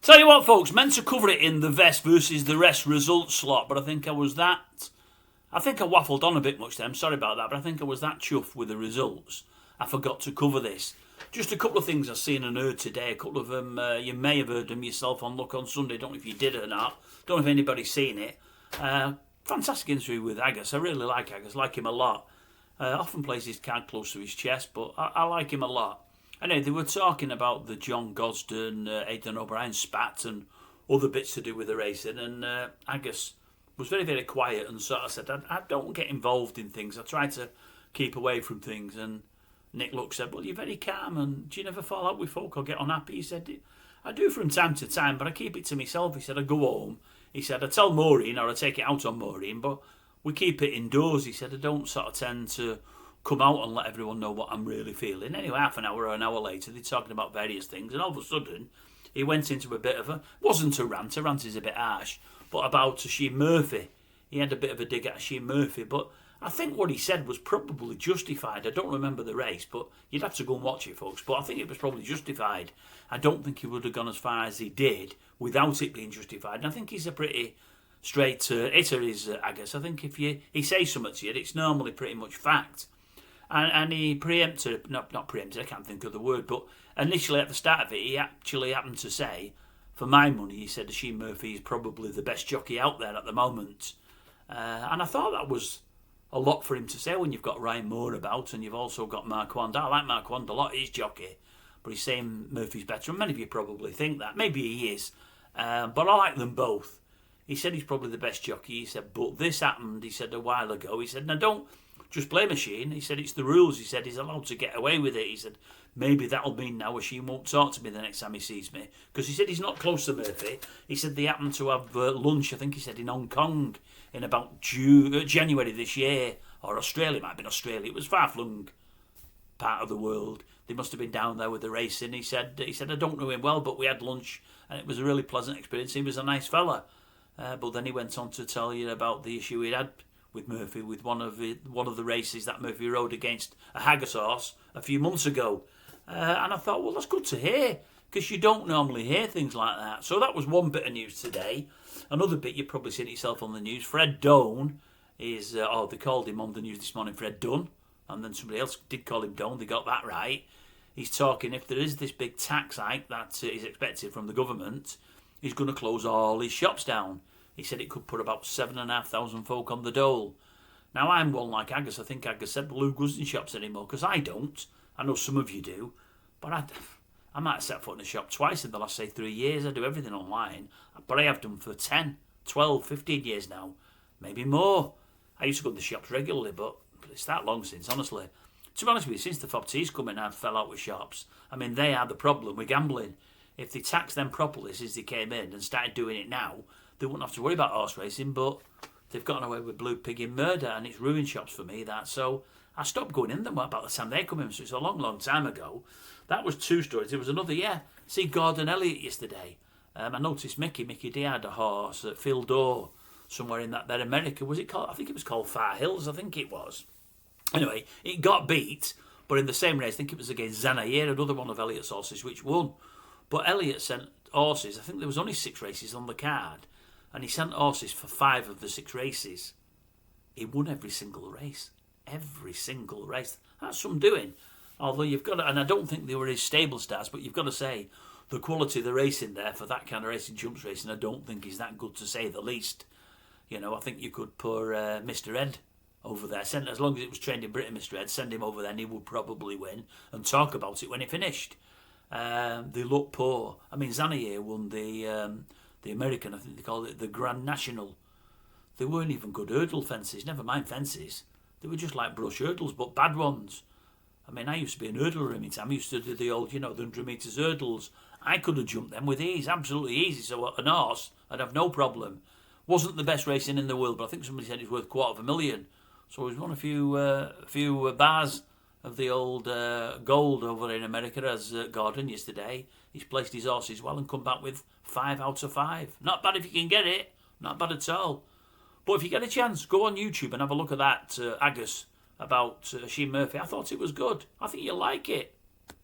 Tell you what, folks, meant to cover it in the Vest versus the Rest results slot, but I think I waffled on a bit much then, sorry about that, but I think I was that chuffed with the results, I forgot to cover this. Just a couple of things I've seen and heard today, a couple of them, you may have heard them yourself on Look on Sunday, don't know if you did or not, don't know if anybody's seen it. Fantastic interview with Haggas, I really like Haggas, like him a lot. Often plays his card close to his chest, but I like him a lot. Anyway, they were talking about the John Gosden, Aidan O'Brien spat and other bits to do with the racing, and Haggas was very, very quiet and sort of said, I don't get involved in things, I try to keep away from things. And Nick Luck said, well, you're very calm and do you never fall out with folk or get unhappy? He said, I do from time to time, but I keep it to myself. He said, I go home. He said, I tell Maureen or I take it out on Maureen, but we keep it indoors. He said, I don't sort of tend to come out and let everyone know what I'm really feeling. Anyway, half an hour or an hour later, they're talking about various things, and all of a sudden, he went into a bit of wasn't a rant is a bit harsh, but about Sheen Murphy. He had a bit of a dig at Sheen Murphy, but I think what he said was probably justified. I don't remember the race, but you'd have to go and watch it, folks, but I think it was probably justified. I don't think he would have gone as far as he did without it being justified, and I think he's a pretty straight hitter, is Haggas. I think if he says something to you, it's normally pretty much fact. And he preempted, not preempted, I can't think of the word, but initially at the start of it, he actually happened to say, for my money, he said Sheen Murphy is probably the best jockey out there at the moment. And I thought that was a lot for him to say when you've got Ryan Moore about and you've also got Marquand. I like Marquand a lot, he's jockey, but he's saying Murphy's better, and many of you probably think that. Maybe he is, but I like them both. He said he's probably the best jockey. He said, but this happened, he said, a while ago. He said, now don't just blame Sheen. He said, it's the rules. He said, he's allowed to get away with it. He said, maybe that'll mean now Sheen won't talk to me the next time he sees me. Because he said he's not close to Murphy. He said they happened to have lunch, I think he said, in Hong Kong in about January this year. Or Australia, it might have been Australia. It was far-flung part of the world. They must have been down there with the racing. He said, I don't know him well, but we had lunch and it was a really pleasant experience. He was a nice fella. But then he went on to tell you about the issue he'd had with Murphy, with one of the races that Murphy rode against a Haggas horse a few months ago. And I thought, well, that's good to hear, because you don't normally hear things like that. So that was one bit of news today. Another bit, you've probably seen it yourself on the news, Fred Doan is, they called him on the news this morning Fred Dunn, and then somebody else did call him Doan, they got that right. He's talking, if there is this big tax hike that is expected from the government, he's going to close all his shops down. He said it could put about 7,500 folk on the dole. Now, I'm one like Haggas. I think Haggas said, well, who goes in shops anymore? Because I don't. I know some of you do. But I might have set foot in a shop twice in the last, say, 3 years. I do everything online. But I have done for 10, 12, 15 years now. Maybe more. I used to go to the shops regularly, but it's that long since, honestly. To be honest with you, since the FOBT's come in, I fell out with shops. I mean, they are the problem with gambling. If they taxed them properly since they came in and started doing it now, they wouldn't have to worry about horse racing, but they've gotten away with blue pig in murder, and it's ruined shops for me, that. So I stopped going in them about the time they come in, so it's a long, long time ago. That was 2 stories. There was another, see Gordon Elliott yesterday. I noticed Mickey D had a horse at Phil Door, somewhere in that there America. Was it called? I think it was called Far Hills, I think it was. Anyway, it got beat, but in the same race, I think it was against Zanair, another one of Elliott's horses, which won. But Elliott sent horses, I think there was only 6 races on the card, and he sent horses for 5 of the 6 races. He won every single race. Every single race. That's some doing. Although you've got to, and I don't think they were his stable stars, but you've got to say, the quality of the racing there for that kind of racing, jumps racing, I don't think is that good, to say the least. You know, I think you could put Mr. Ed over there. As long as it was trained in Britain, Mr. Ed, send him over there and he would probably win, and talk about it when he finished. They look poor. I mean, Zanair won the American, I think they call it the Grand National. They weren't even good hurdle fences, never mind fences. They were just like brush hurdles, but bad ones. I mean, I used to be an hurdler in my time. I used to do the old, the 100 metres hurdles. I could have jumped them with ease, absolutely easy. So an horse, I'd have no problem. Wasn't the best racing in the world, but I think somebody said it's worth $250,000. So he's won a few bars of the old gold over in America, as Gordon yesterday. He's placed his horses well and come back with 5 out of 5. Not bad if you can get it. Not bad at all. But if you get a chance, go on YouTube and have a look at that Haggas about Sheen Murphy. I thought it was good. I think you'll like it.